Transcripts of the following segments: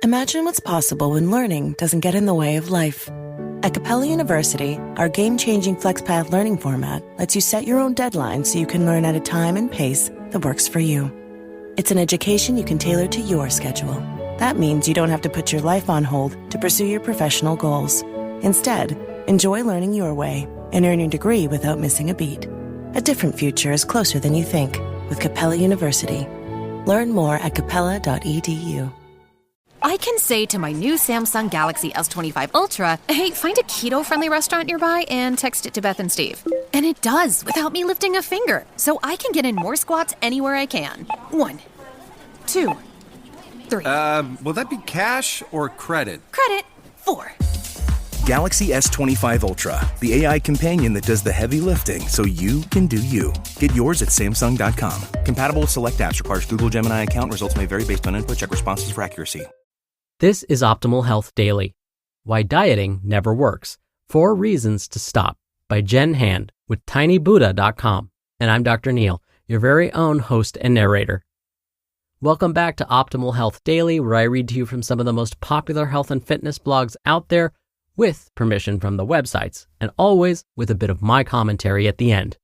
Imagine what's possible when learning doesn't get in the way of life. At Capella University, our game-changing FlexPath learning format lets you set your own deadlines so you can learn at a time and pace that works for you. It's an education you can tailor to your schedule. That means you don't have to put your life on hold to pursue your professional goals. Instead, enjoy learning your way and earn your degree without missing a beat. A different future is closer than you think with Capella University. Learn more at capella.edu. I can say to my new Samsung Galaxy S25 Ultra, hey, find a keto-friendly restaurant nearby and text it to Beth and Steve. And it does, without me lifting a finger. So I can get in more squats anywhere I can. 1, 2, 3. Will that be cash or credit? Credit. 4. Galaxy S25 Ultra, the AI companion that does the heavy lifting so you can do you. Get yours at Samsung.com. Compatible with select apps. Requires Google Gemini account. Results may vary based on input. Check responses for accuracy. This is Optimal Health Daily. Why Dieting Never Works. 4 Reasons to Stop by Jenn Hand with tinybuddha.com. And I'm Dr. Neil, your very own host and narrator. Welcome back to Optimal Health Daily, where I read to you from some of the most popular health and fitness blogs out there with permission from the websites, and always with a bit of my commentary at the end.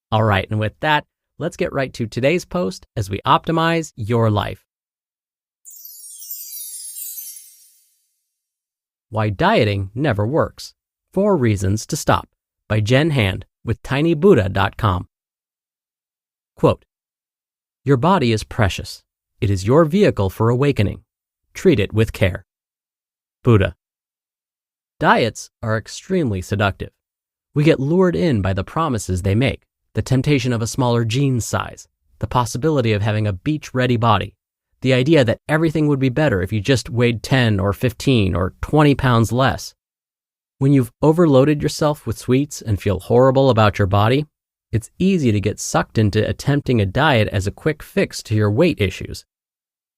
All right, and with that, let's get right to today's post as we optimize your life. Why Dieting Never Works. 4 Reasons to Stop by Jenn Hand with tinybuddha.com. Quote, "Your body is precious. It is your vehicle for awakening. Treat it with care." Buddha. Diets are extremely seductive. We get lured in by the promises they make, the temptation of a smaller jeans size, the possibility of having a beach-ready body, the idea that everything would be better if you just weighed 10 or 15 or 20 pounds less. When you've overloaded yourself with sweets and feel horrible about your body, it's easy to get sucked into attempting a diet as a quick fix to your weight issues.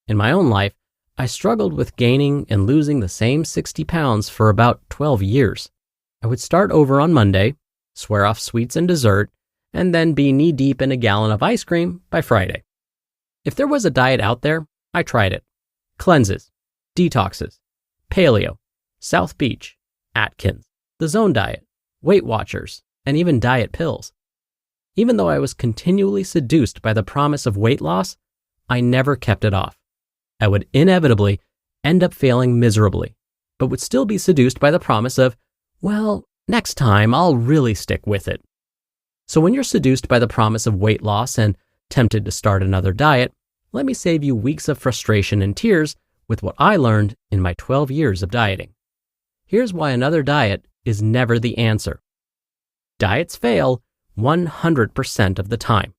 In my own life, I struggled with gaining and losing the same 60 pounds for about 12 years. I would start over on Monday, swear off sweets and dessert, and then be knee-deep in a gallon of ice cream by Friday. If there was a diet out there, I tried it. Cleanses, detoxes, paleo, South Beach, Atkins, the Zone Diet, Weight Watchers, and even diet pills. Even though I was continually seduced by the promise of weight loss, I never kept it off. I would inevitably end up failing miserably, but would still be seduced by the promise of, well, next time I'll really stick with it. So when you're seduced by the promise of weight loss and tempted to start another diet, let me save you weeks of frustration and tears with what I learned in my 12 years of dieting. Here's why another diet is never the answer. Diets fail 100% of the time.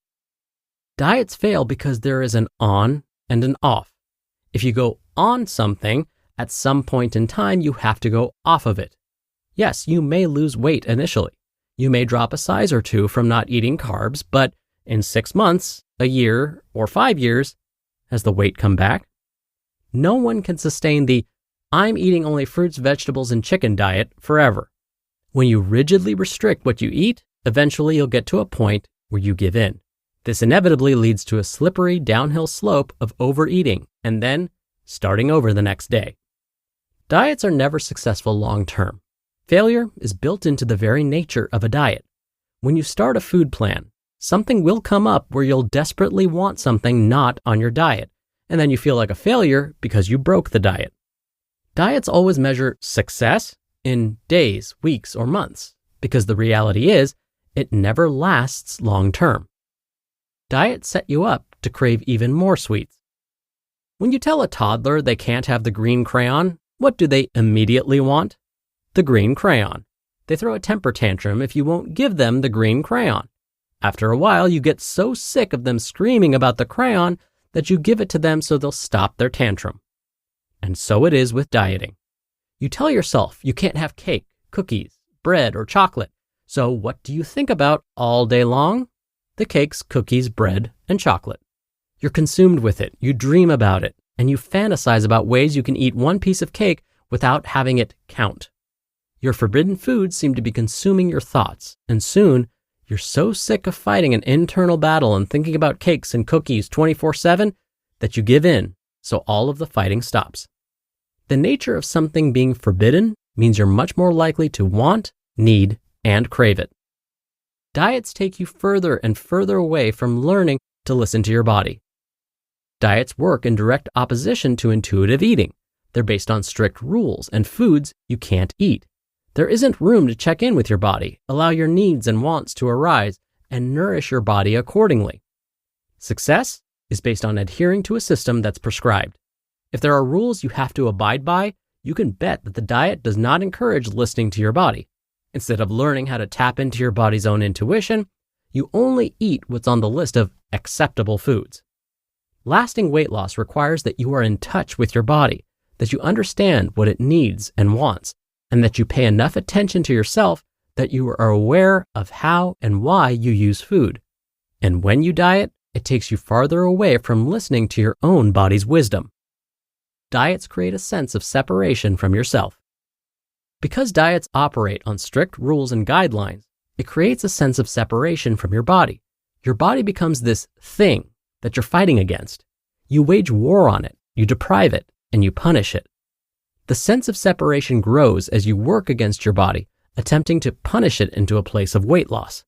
Diets fail because there is an on and an off. If you go on something, at some point in time, you have to go off of it. Yes, you may lose weight initially. You may drop a size or 2 from not eating carbs, but in 6 months, a year, or 5 years, has the weight come back? No one can sustain the "I'm eating only fruits, vegetables, and chicken" diet forever. When you rigidly restrict what you eat, eventually you'll get to a point where you give in. This inevitably leads to a slippery downhill slope of overeating and then starting over the next day. Diets are never successful long term. Failure is built into the very nature of a diet. When you start a food plan, something will come up where you'll desperately want something not on your diet, and then you feel like a failure because you broke the diet. Diets always measure success in days, weeks, or months, because the reality is, it never lasts long term. Diets set you up to crave even more sweets. When you tell a toddler they can't have the green crayon, what do they immediately want? The green crayon. They throw a temper tantrum if you won't give them the green crayon. After a while, you get so sick of them screaming about the crayon that you give it to them so they'll stop their tantrum. And so it is with dieting. You tell yourself you can't have cake, cookies, bread, or chocolate. So what do you think about all day long? The cakes, cookies, bread, and chocolate. You're consumed with it, you dream about it, and you fantasize about ways you can eat one piece of cake without having it count. Your forbidden foods seem to be consuming your thoughts, and soon you're so sick of fighting an internal battle and thinking about cakes and cookies 24/7 that you give in, so all of the fighting stops. The nature of something being forbidden means you're much more likely to want, need, and crave it. Diets take you further and further away from learning to listen to your body. Diets work in direct opposition to intuitive eating. They're based on strict rules and foods you can't eat. There isn't room to check in with your body, allow your needs and wants to arise, and nourish your body accordingly. Success is based on adhering to a system that's prescribed. If there are rules you have to abide by, you can bet that the diet does not encourage listening to your body. Instead of learning how to tap into your body's own intuition, you only eat what's on the list of acceptable foods. Lasting weight loss requires that you are in touch with your body, that you understand what it needs and wants, and that you pay enough attention to yourself that you are aware of how and why you use food. And when you diet, it takes you farther away from listening to your own body's wisdom. Diets create a sense of separation from yourself. Because diets operate on strict rules and guidelines, it creates a sense of separation from your body. Your body becomes this thing that you're fighting against. You wage war on it, you deprive it, and you punish it. The sense of separation grows as you work against your body, attempting to punish it into a place of weight loss.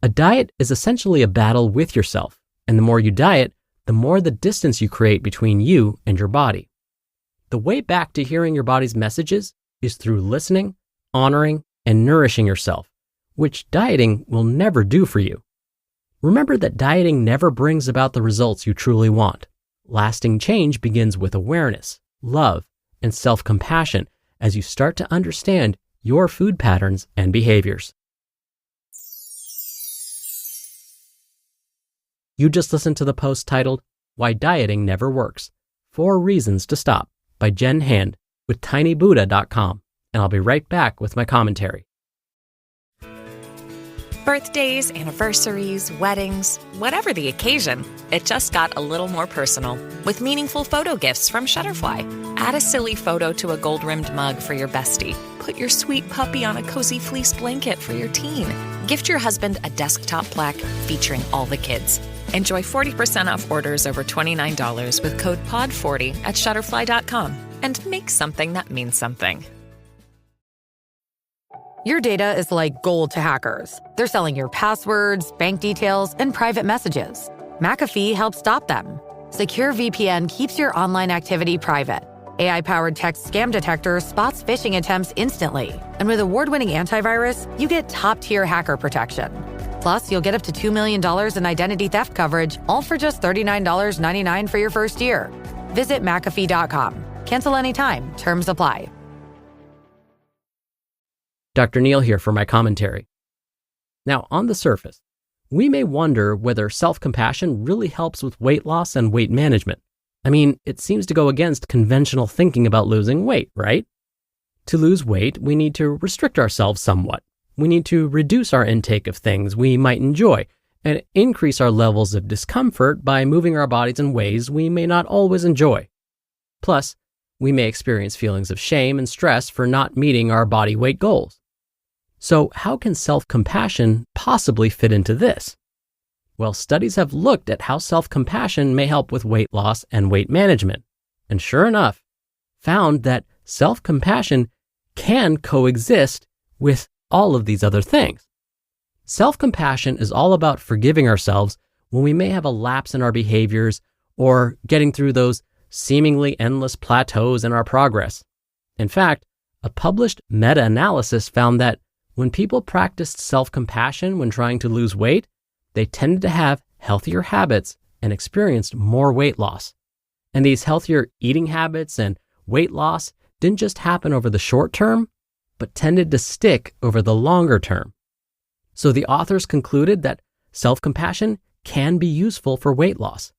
A diet is essentially a battle with yourself, and the more you diet, the more the distance you create between you and your body. The way back to hearing your body's messages is through listening, honoring, and nourishing yourself, which dieting will never do for you. Remember that dieting never brings about the results you truly want. Lasting change begins with awareness, love, and self-compassion as you start to understand your food patterns and behaviors. You just listened to the post titled, Why Dieting Never Works, 4 Reasons to Stop by Jenn Hand with tinybuddha.com, and I'll be right back with my commentary. Birthdays, anniversaries, weddings, whatever the occasion, it just got a little more personal with meaningful photo gifts from Shutterfly. Add a silly photo to a gold-rimmed mug for your bestie. Put your sweet puppy on a cozy fleece blanket for your teen. Gift your husband a desktop plaque featuring all the kids. Enjoy 40% off orders over $29 with code POD40 at Shutterfly.com and make something that means something. Your data is like gold to hackers. They're selling your passwords, bank details, and private messages. McAfee helps stop them. Secure VPN keeps your online activity private. AI-powered text scam detector spots phishing attempts instantly. And with award-winning antivirus, you get top-tier hacker protection. Plus, you'll get up to $2 million in identity theft coverage, all for just $39.99 for your first year. Visit McAfee.com. Cancel anytime. Terms apply. Dr. Neal here for my commentary. Now, on the surface, we may wonder whether self-compassion really helps with weight loss and weight management. I mean, it seems to go against conventional thinking about losing weight, right? To lose weight, we need to restrict ourselves somewhat. We need to reduce our intake of things we might enjoy and increase our levels of discomfort by moving our bodies in ways we may not always enjoy. Plus, we may experience feelings of shame and stress for not meeting our body weight goals. So how can self-compassion possibly fit into this? Well, studies have looked at how self-compassion may help with weight loss and weight management, and sure enough, found that self-compassion can coexist with all of these other things. Self-compassion is all about forgiving ourselves when we may have a lapse in our behaviors or getting through those seemingly endless plateaus in our progress. In fact, a published meta-analysis found that when people practiced self-compassion when trying to lose weight, they tended to have healthier habits and experienced more weight loss. And these healthier eating habits and weight loss didn't just happen over the short term, but tended to stick over the longer term. So the authors concluded that self-compassion can be useful for weight loss.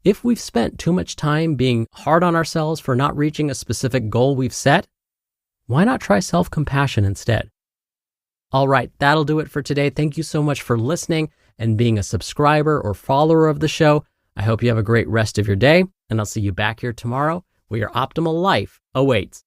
If we've spent too much time being hard on ourselves for not reaching a specific goal we've set, why not try self-compassion instead? All right, that'll do it for today. Thank you so much for listening and being a subscriber or follower of the show. I hope you have a great rest of your day, and I'll see you back here tomorrow where your optimal life awaits.